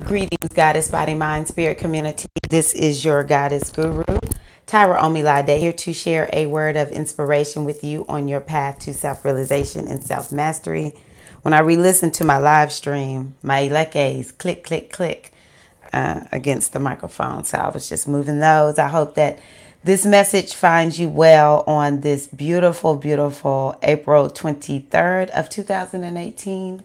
Greetings, Goddess, Body, Mind, Spirit community. This is your Goddess Guru, Tyra Omilade, here to share a word of inspiration with you on your path to self-realization and self-mastery. When I re-listen to my live stream, my elekes click, click, click against the microphone. So I was just moving those. I hope that this message finds you well on this beautiful, beautiful April 23rd of 2018.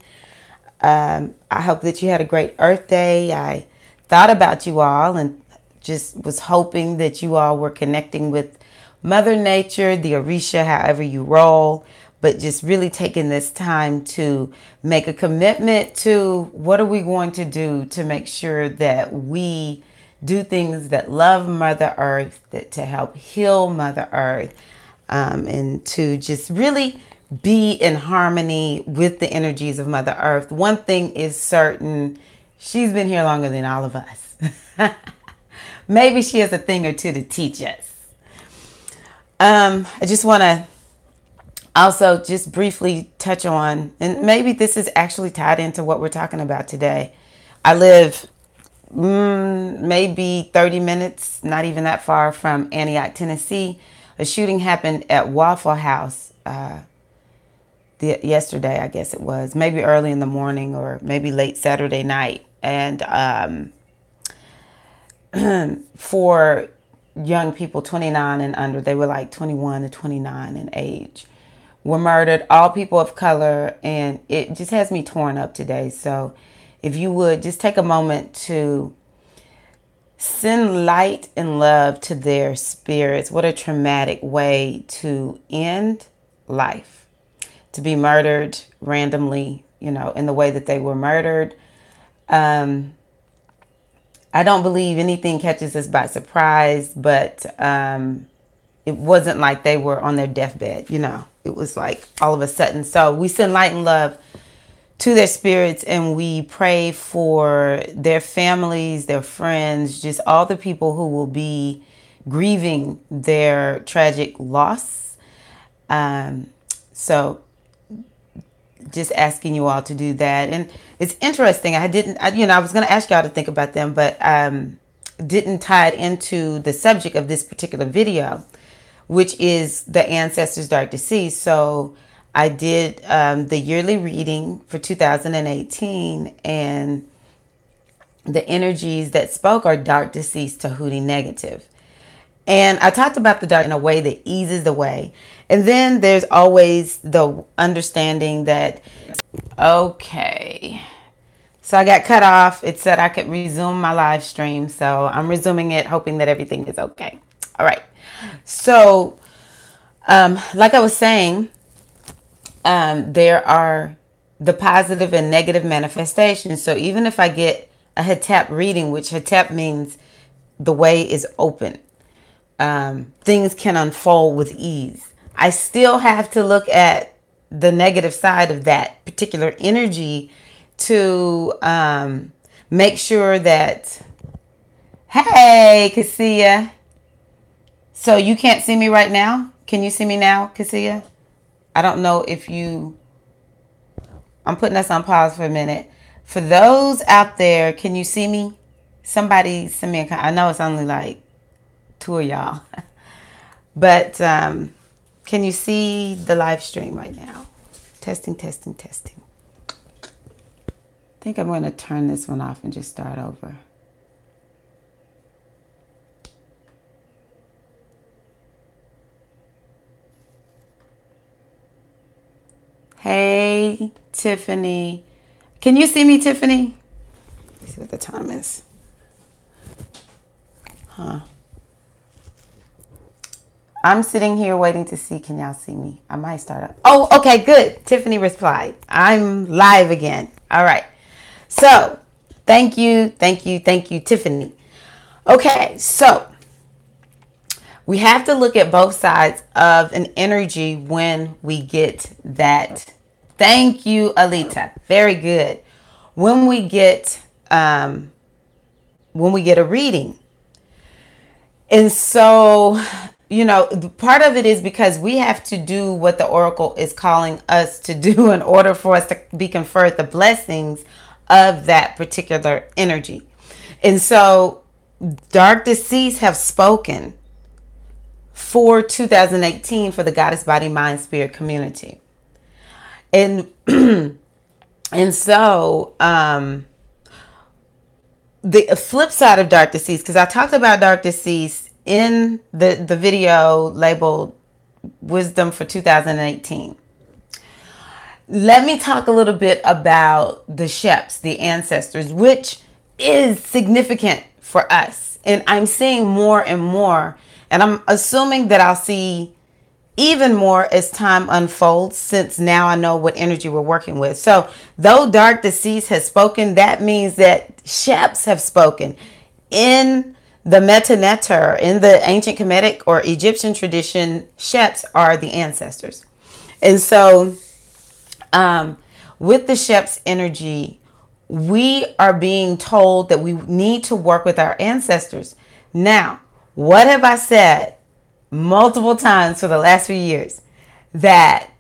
I hope that you had a great Earth Day. I thought about you all and just was hoping that you all were connecting with Mother Nature, the Orisha, however you roll, but just really taking this time to make a commitment to what are we going to do to make sure that we do things that love Mother Earth, that to help heal Mother Earth, and to just really be in harmony with the energies of Mother Earth. One thing is certain, she's been here longer than all of us. Maybe she has a thing or two to teach us. I just want to also just briefly touch on, and maybe this is actually tied into what we're talking about today. I live maybe 30 minutes, not even that far from Antioch, Tennessee. A shooting happened at Waffle House yesterday, I guess it was, maybe early in the morning or maybe late Saturday night. And for young people 29 and under, they were like 21 to 29 in age, were murdered, all people of color, and it just has me torn up today. So if you would just take a moment to send light and love to their spirits. What a traumatic way to end life. To be murdered randomly, in the way that they were murdered. I don't believe anything catches us by surprise, but it wasn't like they were on their deathbed, It was like all of a sudden. So we send light and love to their spirits, and we pray for their families, their friends, just all the people who will be grieving their tragic loss. So just asking you all to do that. And it's interesting. I was going to ask y'all to think about them, but didn't tie it into the subject of this particular video, which is the ancestors' dark deceased. So I did the yearly reading for 2018, and the energies that spoke are dark deceased, Tahuti negative. And I talked about the dark in a way that eases the way. And then there's always the understanding that, okay, so I got cut off. It said I could resume my live stream. So I'm resuming it, hoping that everything is okay. All right. So like I was saying, there are the positive and negative manifestations. So even if I get a Hetep reading, which Hetep means the way is open, things can unfold with ease. I still have to look at the negative side of that particular energy to make sure that, hey, Cassia. So you can't see me right now? Can you see me now, Cassia? I don't know if I'm putting us on pause for a minute. For those out there, can you see me? Somebody send me I know it's only like 2 of y'all. But can you see the live stream right now? Testing, testing, testing. I think I'm going to turn this one off and just start over. Hey, Tiffany. Can you see me, Tiffany? Let's see what the time is. I'm sitting here waiting to see. Can y'all see me? I might start up. Oh, okay, good. Tiffany replied. I'm live again. All right. So, thank you, Tiffany. Okay, so we have to look at both sides of an energy when we get that. Thank you, Alita. Very good. When we get a reading. And so, part of it is because we have to do what the oracle is calling us to do in order for us to be conferred the blessings of that particular energy. And so dark deceased have spoken for 2018 for the Goddess Body Mind Spirit community. And and so the flip side of dark deceased, because I talked about dark deceased in the video labeled Wisdom for 2018. Let me talk a little bit about the Sheps, the ancestors, which is significant for us. And I'm seeing more and more, and I'm assuming that I'll see even more as time unfolds, since now I know what energy we're working with. So though dark deceased has spoken, that means that Sheps have spoken. In the Metaneter, in the ancient Kemetic or Egyptian tradition, Sheps are the ancestors. And so with the Sheps energy, we are being told that we need to work with our ancestors. Now, what have I said multiple times for the last few years? That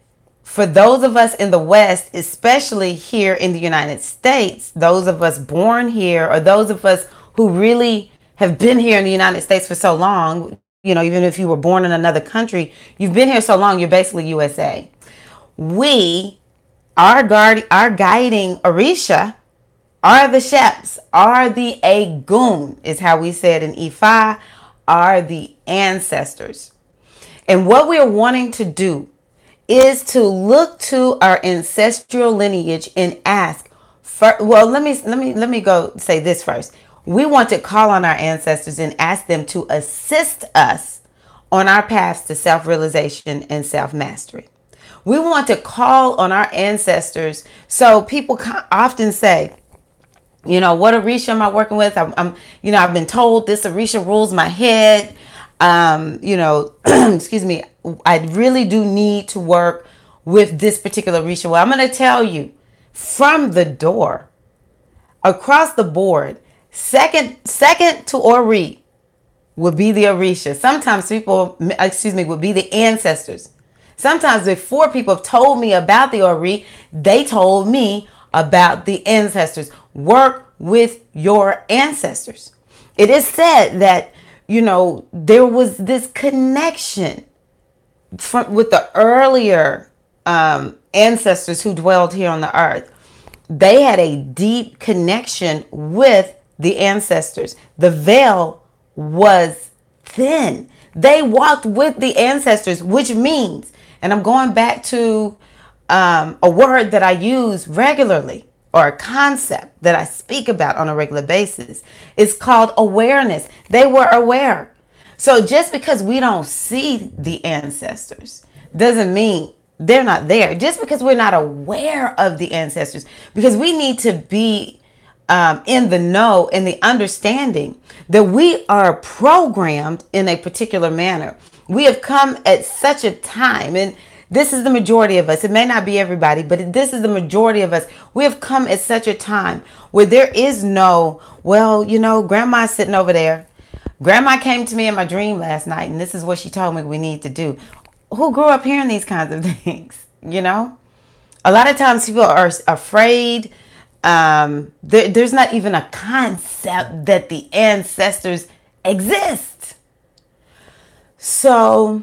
for those of us in the West, especially here in the United States, those of us born here, or those of us who really have been here in the United States for so long, you know, even if you were born in another country, you've been here so long, you're basically USA. Our guiding Orisha are the Sheps, are the Agun, is how we said in Ifa, are the ancestors. And what we are wanting to do is to look to our ancestral lineage and ask well, let me go say this first. We want to call on our ancestors and ask them to assist us on our paths to self-realization and self-mastery. We want to call on our ancestors. So people often say, you know, what Orisha am I working with? I'm you know, I've been told this Orisha rules my head. You know, excuse me, I really do need to work with this particular Orisha. Well, I'm going to tell you from the door, across the board, second to Ori would be the Orisha. Sometimes people, would be the ancestors. Sometimes before people have told me about the Ori, they told me about the ancestors. Work with your ancestors. It is said that, you know, there was this connection with the earlier ancestors who dwelled here on the earth. They had a deep connection with the ancestors. The veil was thin. They walked with the ancestors, which means, and I'm going back to a word that I use regularly, or a concept that I speak about on a regular basis. It's called awareness. They were aware. So just because we don't see the ancestors doesn't mean they're not there. Just because we're not aware of the ancestors, because we need to be in the know, in the understanding that we are programmed in a particular manner. We have come at such a time, and this is the majority of us. It may not be everybody, but this is the majority of us. We have come at such a time where there is no, well, you know, grandma's sitting over there. Grandma came to me in my dream last night, and this is what she told me we need to do. Who grew up hearing these kinds of things, you know? A lot of times people are afraid. There's not even a concept that the ancestors exist. So,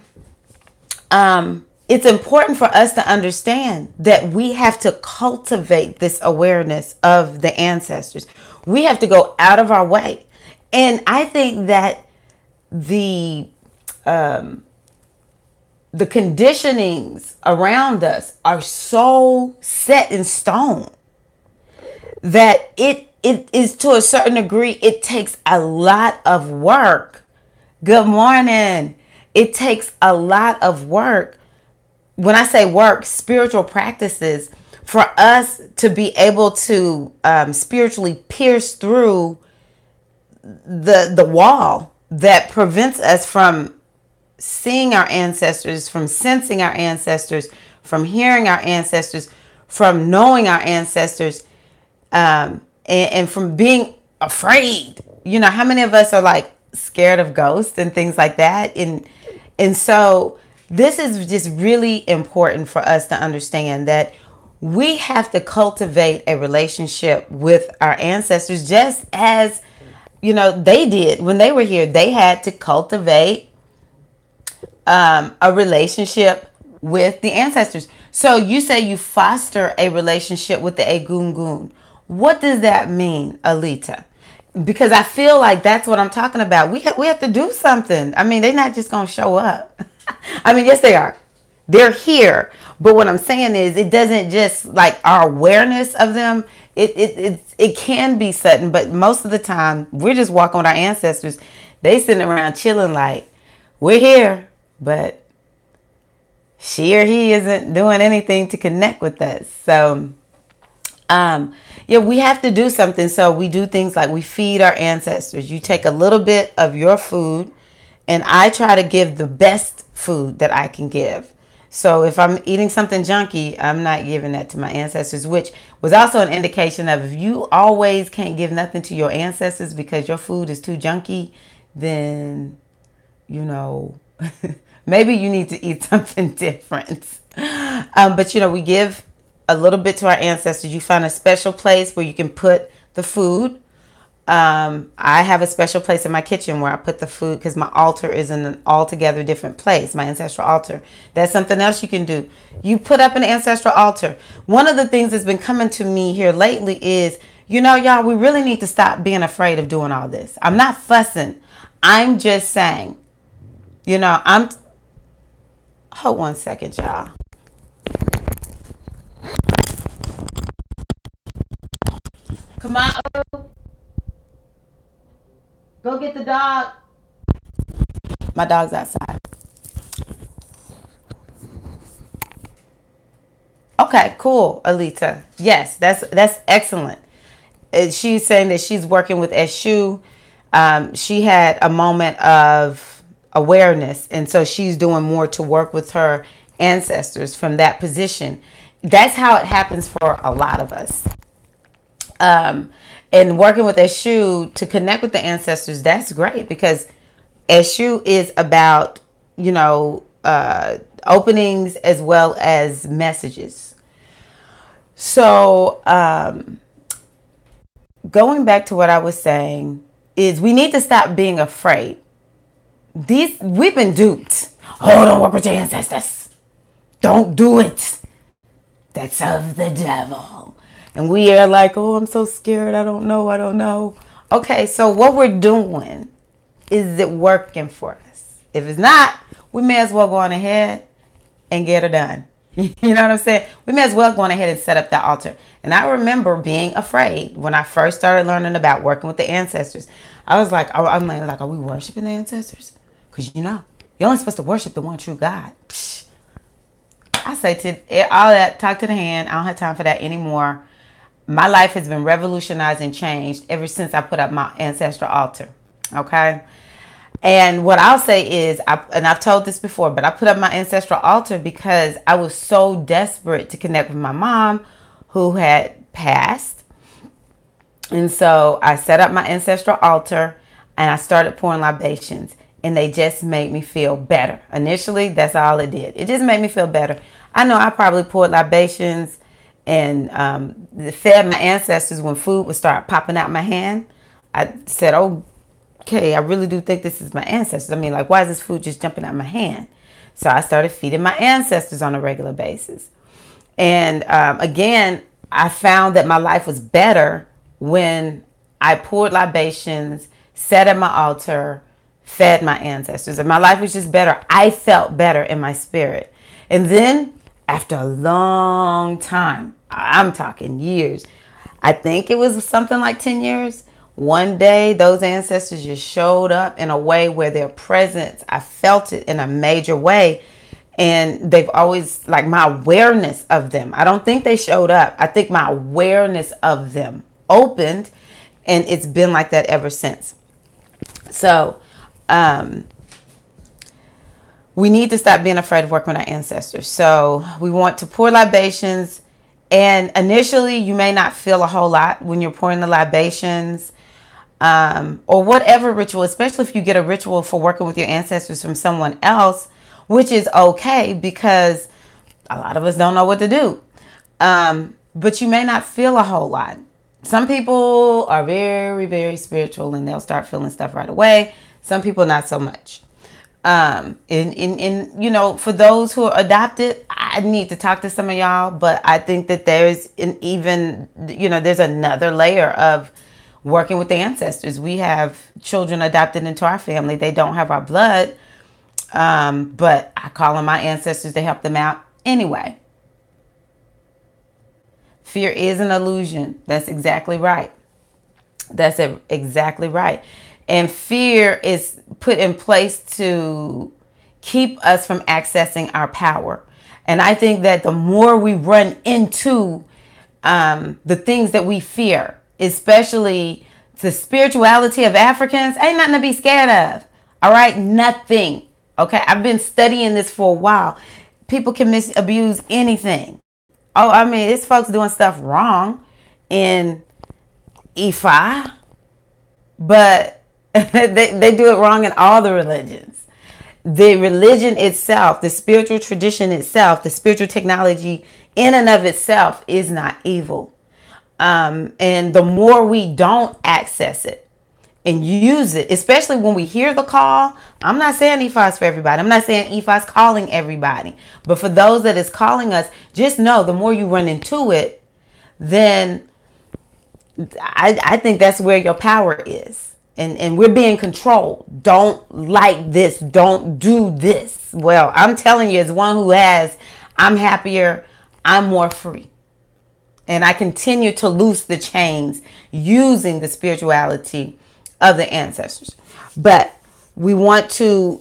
it's important for us to understand that we have to cultivate this awareness of the ancestors. We have to go out of our way. And I think that the conditionings around us are so set in stone that it is, to a certain degree, it takes a lot of work. Good morning. It takes a lot of work. When I say work, spiritual practices, for us to be able to spiritually pierce through the wall that prevents us from seeing our ancestors, from sensing our ancestors, from hearing our ancestors, from knowing our ancestors, and from being afraid. You know, how many of us are like scared of ghosts and things like that? And so this is just really important for us to understand that We have to cultivate a relationship with our ancestors just as, they did when they were here. They had to cultivate a relationship with the ancestors. So you say you foster a relationship with the Egungun. What does that mean, Alita? Because I feel like that's what I'm talking about. We have to do something. I mean, they're not just going to show up. I mean, yes, they are. They're here. But what I'm saying is it doesn't just like our awareness of them. It can be sudden, but most of the time we're just walking with our ancestors. They sitting around chilling like, we're here, but she or he isn't doing anything to connect with us. So yeah, we have to do something. So we do things like we feed our ancestors. You take a little bit of your food, and I try to give the best food that I can give. So if I'm eating something junky, I'm not giving that to my ancestors, which was also an indication of if you always can't give nothing to your ancestors because your food is too junky, then, you know, maybe you need to eat something different. But, we give a little bit to our ancestors. You find a special place where you can put the food. I have a special place in my kitchen where I put the food because my altar is in an altogether different place, my ancestral altar. That's something else you can do. You put up an ancestral altar. One of the things that's been coming to me here lately is, y'all, we really need to stop being afraid of doing all this. I'm not fussing. I'm just saying, hold one second, y'all. Come on, go get the dog. My dog's outside. Okay, cool, Alita. Yes, that's excellent. She's saying that she's working with Eshu. She had a moment of awareness, and so she's doing more to work with her ancestors from that position. That's how it happens for a lot of us. And working with Eshu to connect with the ancestors, that's great because Eshu is about, openings as well as messages. So, going back to what I was saying is we need to stop being afraid. We've been duped. Oh, don't work with your ancestors. Don't do it. That's of the devil. And we are like, oh, I'm so scared. I don't know. Okay, so what we're doing, is it working for us? If it's not, we may as well go on ahead and get it done. You know what I'm saying? We may as well go on ahead and set up that altar. And I remember being afraid when I first started learning about working with the ancestors. I was like, I'm like, are we worshiping the ancestors? Because you're only supposed to worship the one true God. Psh. I say to all that, talk to the hand. I don't have time for that anymore. My life has been revolutionized and changed ever since I put up my ancestral altar. Okay. And what I'll say is, I've told this before, but I put up my ancestral altar because I was so desperate to connect with my mom who had passed. And so I set up my ancestral altar and I started pouring libations, and they just made me feel better. Initially, that's all it did. It just made me feel better. I know I probably poured libations and fed my ancestors when food would start popping out my hand. I said, oh, okay, I really do think this is my ancestors. I mean, like, why is this food just jumping out my hand? So I started feeding my ancestors on a regular basis. And again, I found that my life was better when I poured libations, sat at my altar, fed my ancestors. And my life was just better. I felt better in my spirit. And then after a long time, I'm talking years, I think it was something like 10 years, one day those ancestors just showed up in a way where their presence, I felt it in a major way. And they've always, like, my awareness of them, I don't think they showed up. I think my awareness of them opened, and it's been like that ever since. So we need to stop being afraid of working with our ancestors. So we want to pour libations. And initially, you may not feel a whole lot when you're pouring the libations. Or whatever ritual, especially if you get a ritual for working with your ancestors from someone else, which is okay because a lot of us don't know what to do. But you may not feel a whole lot. Some people are very, very spiritual and they'll start feeling stuff right away. Some people not so much. For those who are adopted, I need to talk to some of y'all, but I think that there's there's another layer of working with the ancestors. We have children adopted into our family. They don't have our blood, but I call on my ancestors to help them out anyway. Fear is an illusion. That's exactly right. Exactly right. And fear is put in place to keep us from accessing our power. And I think that the more we run into the things that we fear, especially the spirituality of Africans, ain't nothing to be scared of. All right? Nothing. Okay? I've been studying this for a while. People can misabuse anything. Oh, I mean, it's folks doing stuff wrong in Ifa, but they do it wrong in all the religions. The religion itself, the spiritual tradition itself, the spiritual technology in and of itself is not evil. And the more we don't access it and use it, especially when we hear the call, I'm not saying Ifa is for everybody. I'm not saying Ifa is calling everybody. But for those that is calling us, just know the more you run into it, then I think that's where your power is. And we're being controlled. Don't like this. Don't do this. Well, I'm telling you, as one who has, I'm happier. I'm more free. And I continue to loose the chains using the spirituality of the ancestors. But we want to,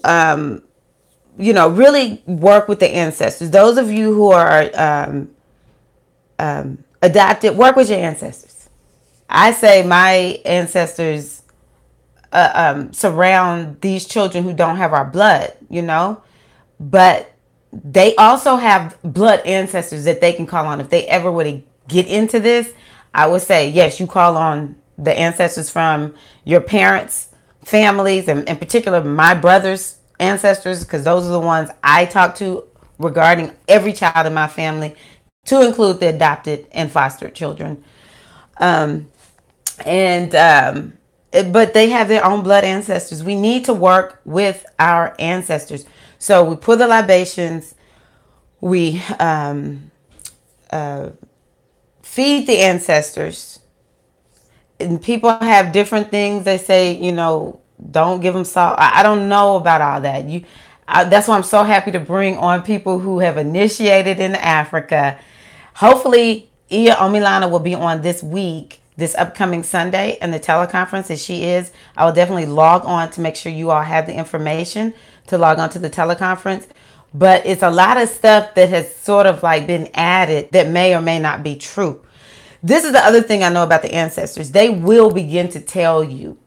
really work with the ancestors. Those of you who are adopted, work with your ancestors. I say my ancestors surround these children who don't have our blood, but they also have blood ancestors that they can call on. If they ever were to get into this, I would say, yes, you call on the ancestors from your parents' families, and in particular, my brother's ancestors, because those are the ones I talk to regarding every child in my family, to include the adopted and fostered children. But they have their own blood ancestors. We need to work with our ancestors. So we pour the libations, we feed the ancestors. And people have different things. They say, don't give them salt. I don't know about all that. That's why I'm so happy to bring on people who have initiated in Africa. Hopefully, Iya Omilana will be on this upcoming Sunday, in the teleconference, as she is. I will definitely log on to make sure you all have the information to log on to the teleconference. But it's a lot of stuff that has sort of like been added that may or may not be true. This is the other thing I know about the ancestors. They will begin to tell you.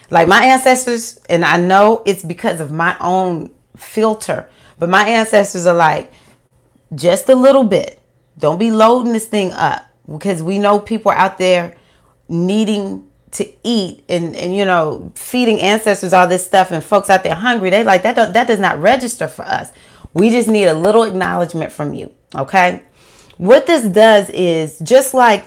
Like my ancestors, and I know it's because of my own filter, but my ancestors are like, just a little bit. Don't be loading this thing up, because we know people are out there needing to eat and feeding ancestors all this stuff, and folks out there hungry. They like that does not register for us. We just need a little acknowledgement from you. Okay. What this does is, just like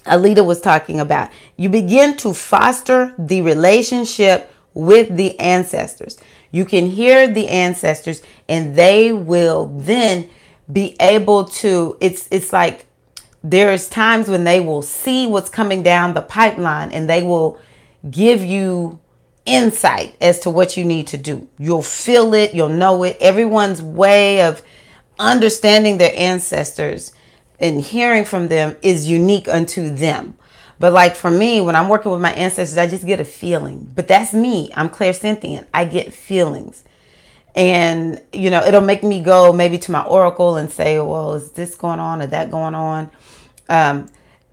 Alita was talking about, you begin to foster the relationship with the ancestors. You can hear the ancestors, and they will then be able to, it's like there's times when they will see what's coming down the pipeline, and they will give you insight as to what you need to do. You'll feel it, you'll know it. Everyone's way of understanding their ancestors and hearing from them is unique unto them. But like for me, when I'm working with my ancestors, I just get a feeling. But that's me. I'm clairsentient. I get feelings. And, it'll make me go maybe to my oracle and say, well, is this going on or that going on?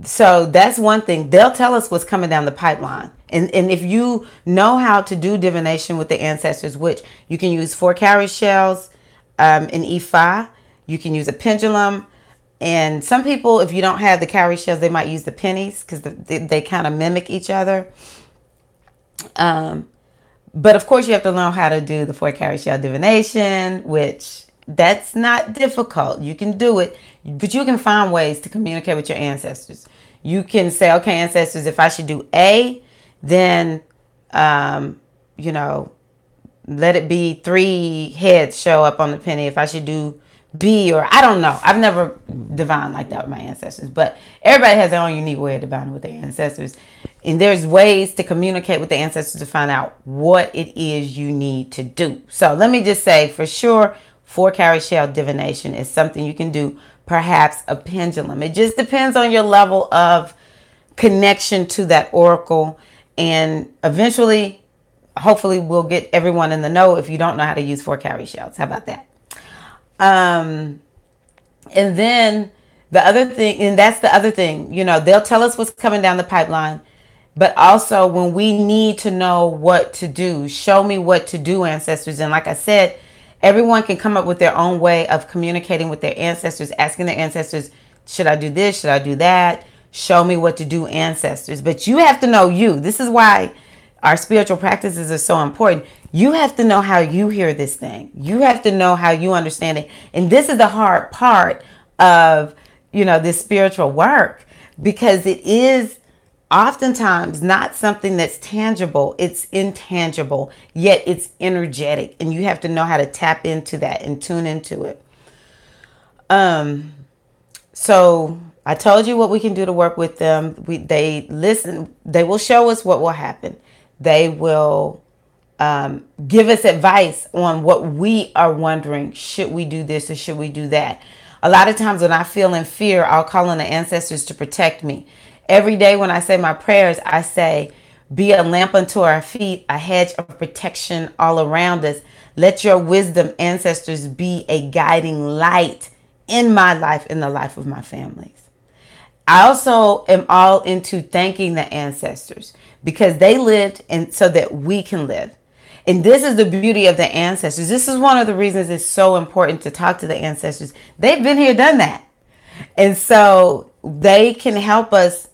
So that's one thing. They'll tell us what's coming down the pipeline. And if you know how to do divination with the ancestors, which you can use 4 cowrie shells in Ifa, you can use a pendulum. And some people, if you don't have the cowrie shells, they might use the pennies, because they kind of mimic each other. But of course, you have to learn how to do the 4 cowrie shell divination, which That's not difficult. You can do it, but you can find ways to communicate with your ancestors. You can say, okay, ancestors, if I should do A, then, you know, let it be 3 heads show up on the penny. If I should do B, or I don't know. I've never divined like that with my ancestors, but everybody has their own unique way of divining with their ancestors. And there's ways to communicate with the ancestors to find out what it is you need to do. So let me just say for sure, 4-cowrie shell divination is something you can do, perhaps a pendulum. It just depends on your level of connection to that oracle. And eventually, hopefully, we'll get everyone in the know if you don't know how to use 4-cowrie shells. How about that? And then the other thing, and that's the other thing, you know, they'll tell us what's coming down the pipeline. But also when we need to know what to do, show me what to do, ancestors. And like I said, everyone can come up with their own way of communicating with their ancestors, asking their ancestors, should I do this? Should I do that? Show me what to do, ancestors. But you have to know you. This is why our spiritual practices are so important. You have to know how you hear this thing. You have to know how you understand it. And this is the hard part of, you know, this spiritual work, because it is oftentimes not something that's tangible. It's intangible, yet it's energetic. And you have to know how to tap into that and tune into it. So I told you what we can do to work with them. They listen. They will show us what will happen. They will give us advice on what we are wondering. Should we do this or should we do that? A lot of times when I feel in fear, I'll call on the ancestors to protect me. Every day when I say my prayers, I say, be a lamp unto our feet, a hedge of protection all around us. Let your wisdom, ancestors, be a guiding light in my life, in the life of my families. I also am all into thanking the ancestors because they lived and so that we can live. And this is the beauty of the ancestors. This is one of the reasons it's so important to talk to the ancestors. They've been here, done that. And so they can help us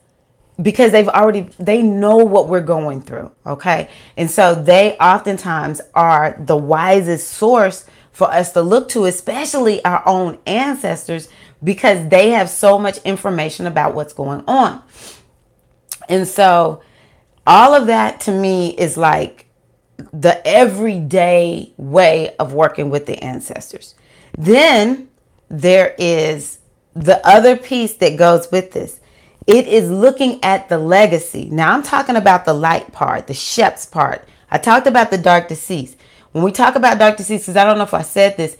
because they know what we're going through. Okay. And so they oftentimes are the wisest source for us to look to, especially our own ancestors, because they have so much information about what's going on. And so all of that to me is like the everyday way of working with the ancestors. Then there is the other piece that goes with this. It is looking at the legacy. Now I'm talking about the light part, the Shep's part. I talked about the dark deceased. When we talk about dark deceased, because I don't know if I said this,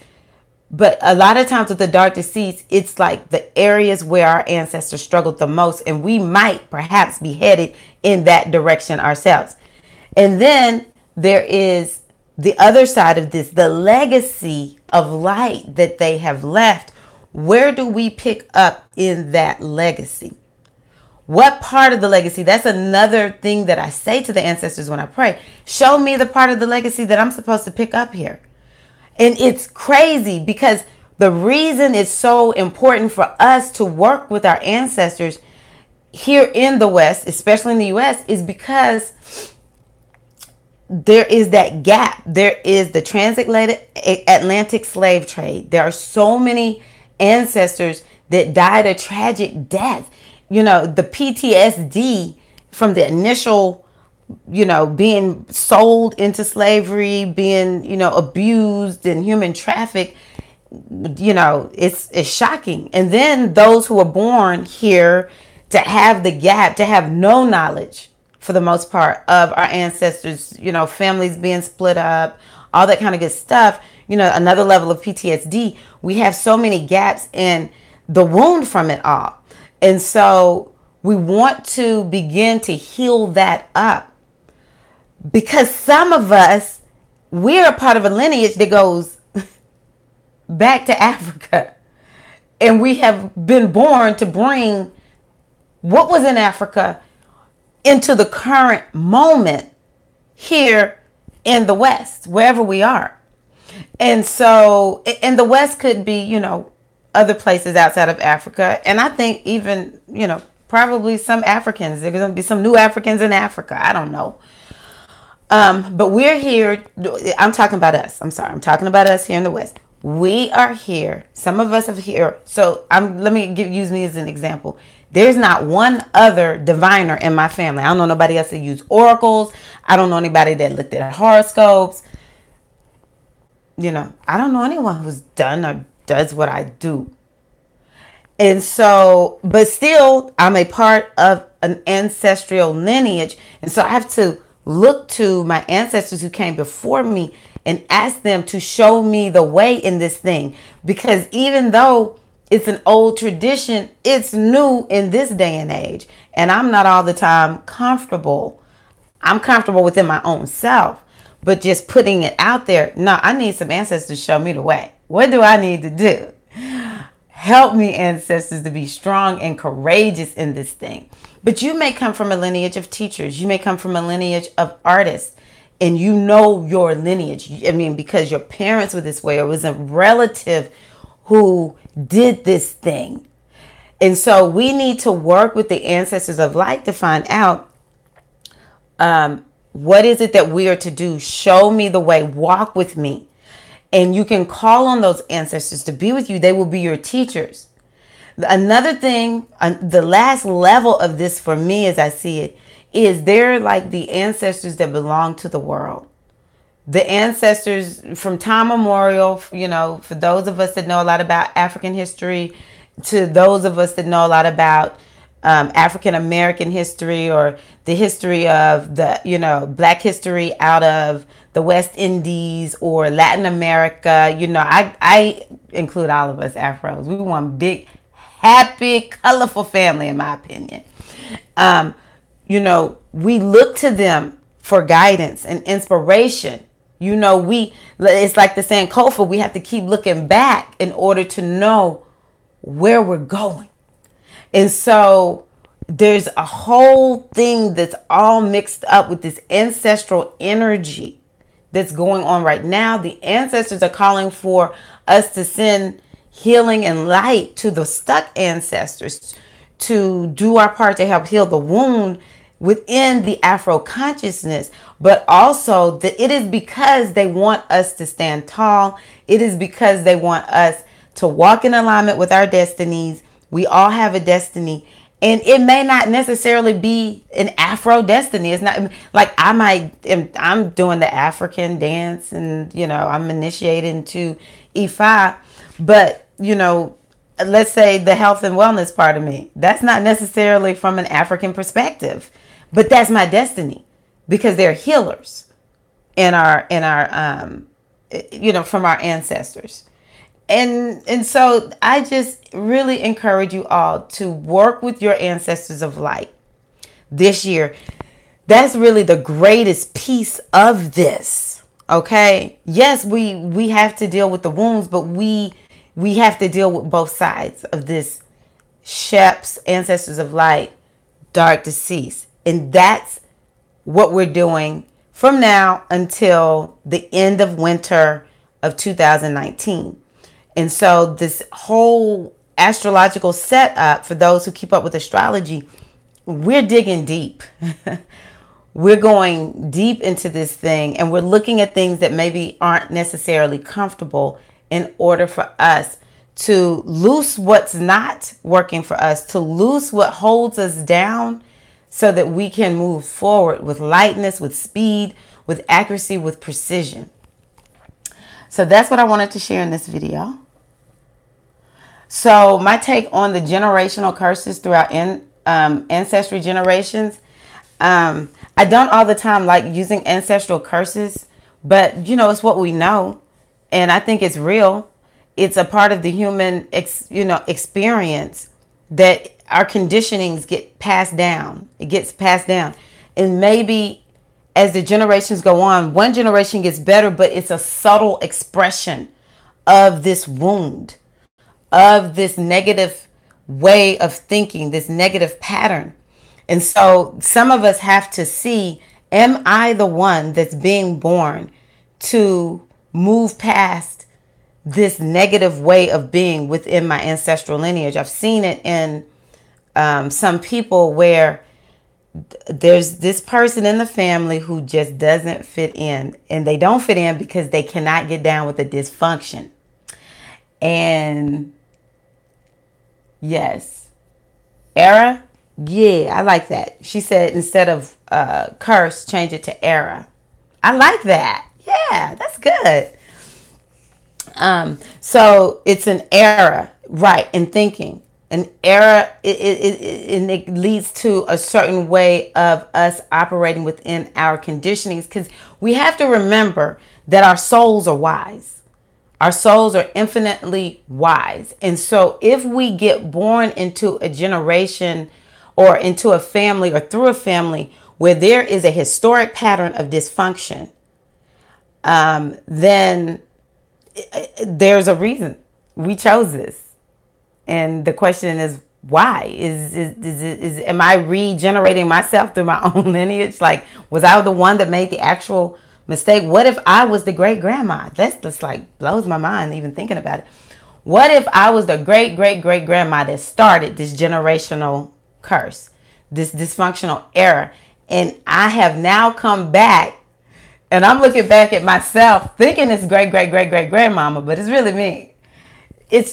but a lot of times with the dark deceased, it's like the areas where our ancestors struggled the most, and we might perhaps be headed in that direction ourselves. And then there is the other side of this, the legacy of light that they have left. Where do we pick up in that legacy? What part of the legacy? That's another thing that I say to the ancestors when I pray. Show me the part of the legacy that I'm supposed to pick up here. And it's crazy because the reason it's so important for us to work with our ancestors here in the West, especially in the US, is because there is that gap. There is the transatlantic slave trade. There are so many ancestors that died a tragic death. You know, the PTSD from the initial, you know, being sold into slavery, being, you know, abused and human trafficked, you know, it's shocking. And then those who were born here to have the gap, to have no knowledge for the most part of our ancestors, you know, families being split up, all that kind of good stuff, you know, another level of PTSD. We have so many gaps in the wound from it all. And so we want to begin to heal that up because some of us, we're a part of a lineage that goes back to Africa. And we have been born to bring what was in Africa into the current moment here in the West, wherever we are. And so, and the West could be, you know, other places outside of Africa. And I think even, you know, probably some Africans, there's going to be some new Africans in Africa. I don't know. But we're here. I'm talking about us. I'm sorry. I'm talking about us here in the West. We are here. Some of us are here. So let me use me as an example. There's not one other diviner in my family. I don't know nobody else that use oracles. I don't know anybody that looked at horoscopes. I don't know anyone who's done or does what I do. And so, but still, I'm a part of an ancestral lineage. And so I have to look to my ancestors who came before me and ask them to show me the way in this thing. Because even though it's an old tradition, it's new in this day and age. And I'm not all the time comfortable. I'm comfortable within my own self. But just putting it out there, no, I need some ancestors to show me the way. What do I need to do? Help me, ancestors, to be strong and courageous in this thing. But you may come from a lineage of teachers. You may come from a lineage of artists. And you know your lineage. I mean, because your parents were this way, or was a relative who did this thing. And so we need to work with the ancestors of light to find out what is it that we are to do. Show me the way. Walk with me. And you can call on those ancestors to be with you. They will be your teachers. Another thing, the last level of this for me as I see it, is they're like the ancestors that belong to the world. The ancestors from time memorial, for those of us that know a lot about African history, to those of us that know a lot about African American history, or the history of the, Black history out of the West Indies or Latin America. I include all of us Afros. We want big, happy, colorful family, in my opinion. We look to them for guidance and inspiration. It's like the saying, Kofa, we have to keep looking back in order to know where we're going. And so there's a whole thing that's all mixed up with this ancestral energy that's going on right now. The ancestors are calling for us to send healing and light to the stuck ancestors, to do our part to help heal the wound within the Afro consciousness. But also that it is because they want us to stand tall. It is because they want us to walk in alignment with our destinies. We all have a destiny. And it may not necessarily be an Afro destiny. It's not like I'm doing the African dance, and, I'm initiated into Ifa. But, let's say the health and wellness part of me, that's not necessarily from an African perspective, but that's my destiny, because they're healers in our from our ancestors. And so I just really encourage you all to work with your ancestors of light this year. That's really the greatest piece of this. Okay. Yes, we have to deal with the wounds, but we have to deal with both sides of this Shep's ancestors of light, dark deceased. And that's what we're doing from now until the end of winter of 2019. And so this whole astrological setup, for those who keep up with astrology, we're digging deep. We're going deep into this thing, and we're looking at things that maybe aren't necessarily comfortable in order for us to loose what's not working for us, to loose what holds us down, so that we can move forward with lightness, with speed, with accuracy, with precision. So that's what I wanted to share in this video. So my take on the generational curses throughout ancestry generations. I don't all the time like using ancestral curses, but it's what we know. And I think it's real. It's a part of the human, experience, that our conditionings get passed down. It gets passed down. And maybe as the generations go on, one generation gets better, but it's a subtle expression of this wound, of this negative way of thinking, this negative pattern. And so some of us have to see, am I the one that's being born to move past this negative way of being within my ancestral lineage? I've seen it in some people where there's this person in the family who just doesn't fit in, and they don't fit in because they cannot get down with the dysfunction. And yes, era. Yeah, I like that. She said instead of curse, change it to era. I like that. Yeah, that's good. So it's an error, right, in thinking. An error, and it leads to a certain way of us operating within our conditionings, because we have to remember that our souls are wise. Our souls are infinitely wise. And so if we get born into a generation or into a family or through a family where there is a historic pattern of dysfunction, then there's a reason we chose this. And the question is, why? Am I regenerating myself through my own lineage? Like, was I the one that made the actual mistake? What if I was the great grandma? That's just like blows my mind even thinking about it. What if I was the great great great grandma that started this generational curse, this dysfunctional era, and I have now come back and I'm looking back at myself thinking it's great great great great grandmama, but it's really me. It's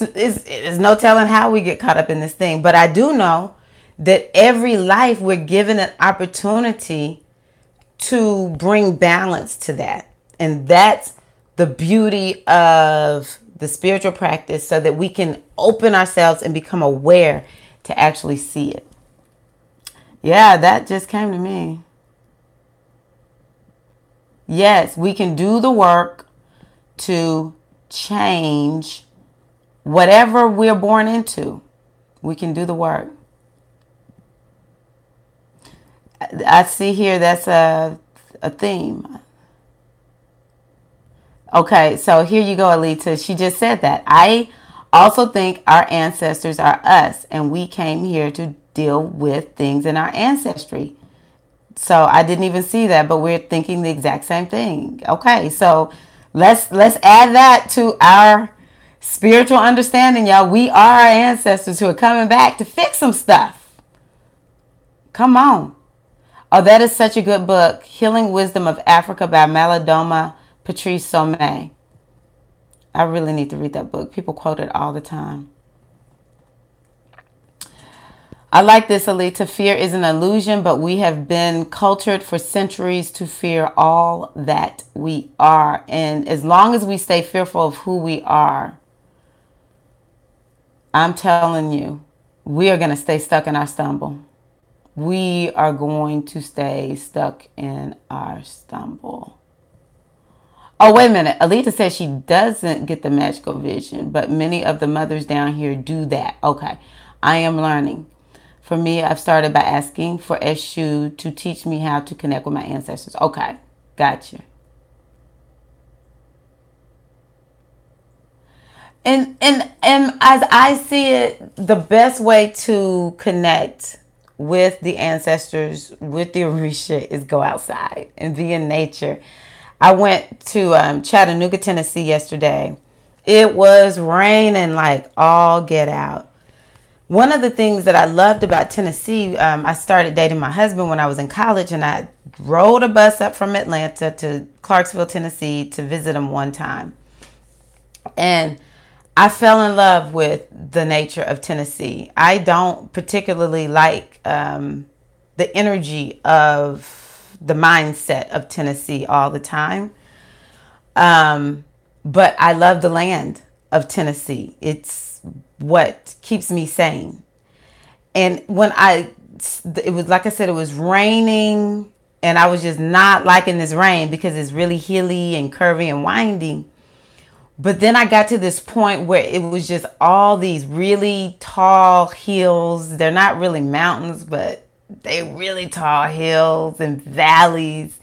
no telling how we get caught up in this thing. But I do know that every life we're given an opportunity to bring balance to that. And that's the beauty of the spiritual practice, so that we can open ourselves and become aware to actually see it. Yeah, that just came to me. Yes, we can do the work to change whatever we're born into. We can do the work. I see here that's a theme. Okay, so here you go, Alita. She just said that. I also think our ancestors are us, and we came here to deal with things in our ancestry. So I didn't even see that, but we're thinking the exact same thing. Okay, so let's add that to our spiritual understanding, y'all. We are our ancestors who are coming back to fix some stuff. Come on. Oh, that is such a good book. Healing Wisdom of Africa by Malidoma Patrice Somé. I really need to read that book. People quote it all the time. I like this, Alita. Fear is an illusion, but we have been cultured for centuries to fear all that we are. And as long as we stay fearful of who we are, I'm telling you, we are going to stay stuck in our stumble. We are going to stay stuck in our stumble. Oh, wait a minute. Alita says she doesn't get the magical vision, but many of the mothers down here do that. Okay. I am learning. For me, I've started by asking for Eshu to teach me how to connect with my ancestors. Okay. Gotcha. And as I see it, the best way to connect with the ancestors, with the Orisha, is go outside and be in nature. I went to Chattanooga, Tennessee yesterday. It was raining like all get out. One of the things that I loved about Tennessee, I started dating my husband when I was in college, and I rode a bus up from Atlanta to Clarksville, Tennessee to visit him one time. And I fell in love with the nature of Tennessee. I don't particularly like the energy of the mindset of Tennessee all the time. But I love the land of Tennessee. It's what keeps me sane. And it was like I said, it was raining, and I was just not liking this rain because it's really hilly and curvy and windy. But then I got to this point where it was just all these really tall hills. They're not really mountains, but they're really tall hills and valleys.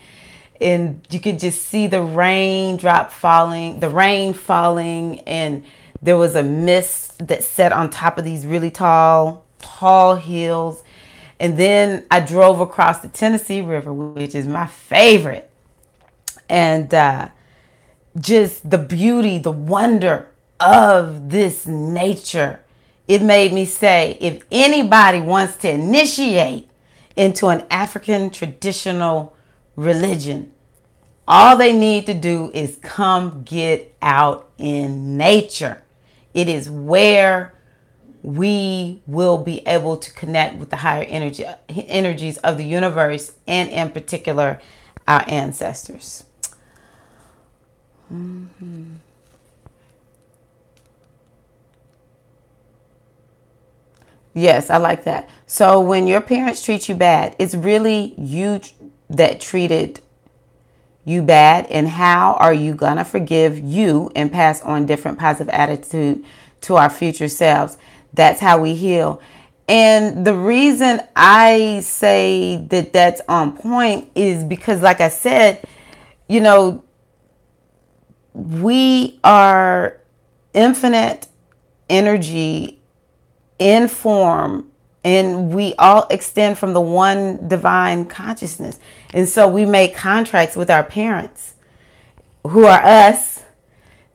And you could just see the rain falling. And there was a mist that sat on top of these really tall hills. And then I drove across the Tennessee River, which is my favorite. And just the beauty, the wonder of this nature. It made me say, if anybody wants to initiate into an African traditional religion, all they need to do is come get out in nature. It is where we will be able to connect with the higher energies of the universe, and in particular, our ancestors. Yes, I like that. So when your parents treat you bad, it's really you that treated you bad, and how are you gonna forgive you and pass on different positive attitude to our future selves? That's how we heal. And the reason I say that that's on point is because, like I said, you know, we are infinite energy in form, and we all extend from the one divine consciousness. And so we make contracts with our parents, who are us,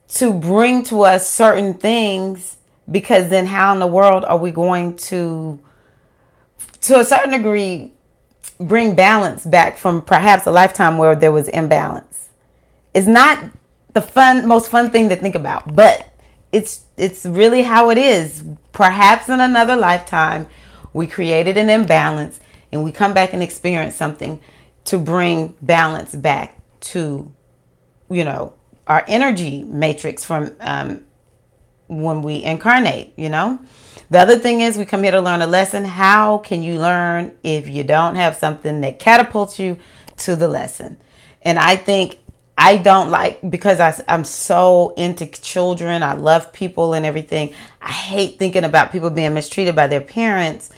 to bring to us certain things, because then how in the world are we going to a certain degree, bring balance back from perhaps a lifetime where there was imbalance? It's not the most fun thing to think about, but it's really how it is. Perhaps in another lifetime, we created an imbalance, and we come back and experience something to bring balance back to, our energy matrix from when we incarnate. The other thing is, we come here to learn a lesson. How can you learn if you don't have something that catapults you to the lesson? And I think I don't like, because I'm so into children. I love people and everything. I hate thinking about people being mistreated by their parents.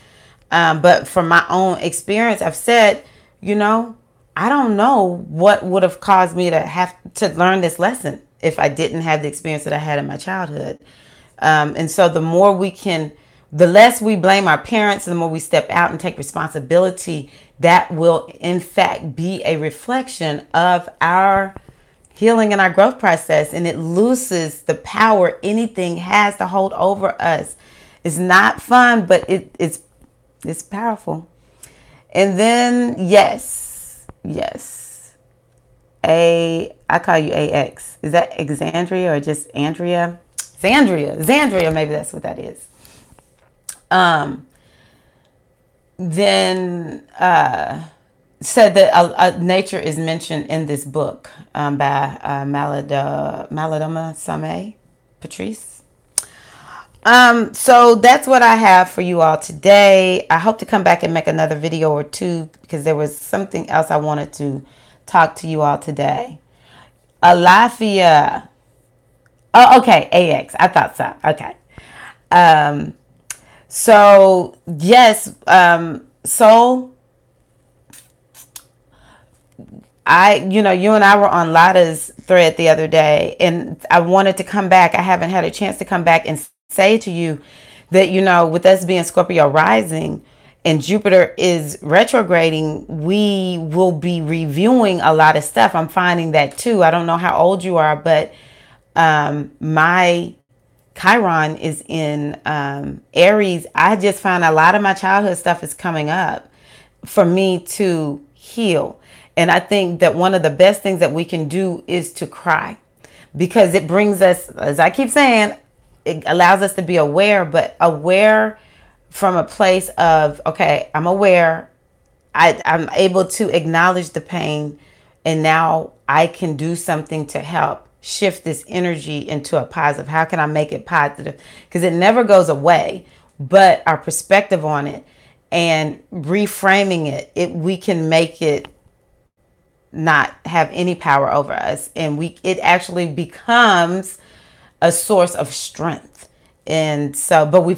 But from my own experience, I've said, I don't know what would have caused me to have to learn this lesson if I didn't have the experience that I had in my childhood. And so the less we blame our parents, and the more we step out and take responsibility, that will in fact be a reflection of our healing and our growth process. And it loses the power anything has to hold over us. It's not fun, but it's powerful. And then, yes. I call you AX. Is that Exandria or just Andrea? Xandria, maybe that's what that is. Then said that nature is mentioned in this book by Maladoma Same Patrice. So that's what I have for you all today. I hope to come back and make another video or two, because there was something else I wanted to talk to you all today. Alafia. Oh, okay. AX. I thought so. Okay. So yes, Soul, you and I were on Lada's thread the other day, and I wanted to come back. I haven't had a chance to come back and say to you that, with us being Scorpio rising and Jupiter is retrograding, we will be reviewing a lot of stuff. I'm finding that too. I don't know how old you are, but my Chiron is in Aries. I just find a lot of my childhood stuff is coming up for me to heal. And I think that one of the best things that we can do is to cry, because it brings us, as I keep saying, it allows us to be aware, but aware from a place of, okay, I'm aware. I'm able to acknowledge the pain, and now I can do something to help shift this energy into a positive. How can I make it positive? Because it never goes away, but our perspective on it and reframing it, we can make it not have any power over us, and it actually becomes a source of strength. And so, but we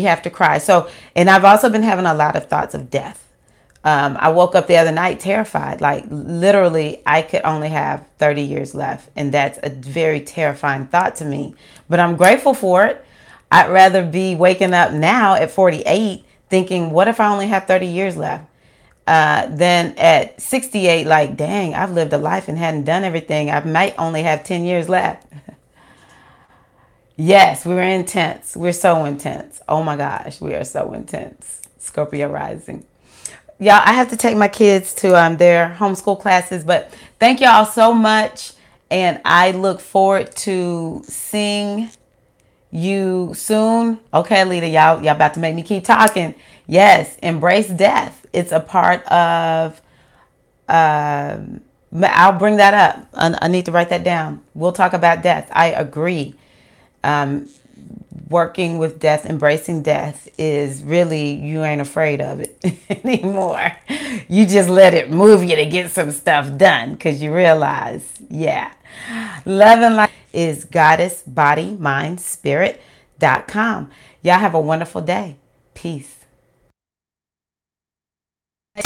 have to cry. So, and I've also been having a lot of thoughts of death. I woke up the other night terrified, like literally I could only have 30 years left. And that's a very terrifying thought to me, but I'm grateful for it. I'd rather be waking up now at 48 thinking, what if I only have 30 years left? Than at 68, like, dang, I've lived a life and hadn't done everything. I might only have 10 years left. Yes, we're intense. We're so intense. Oh my gosh, we are so intense. Scorpio rising. Y'all, I have to take my kids to their homeschool classes, but thank y'all so much. And I look forward to seeing you soon. Okay, Lita, y'all about to make me keep talking. Yes, embrace death. It's a part of. I'll bring that up. I need to write that down. We'll talk about death. I agree. Working with death, embracing death is really, you ain't afraid of it anymore. You just let it move you to get some stuff done because you realize, yeah. Love and life is goddess body mind spirit.com. Y'all have a wonderful day. Peace.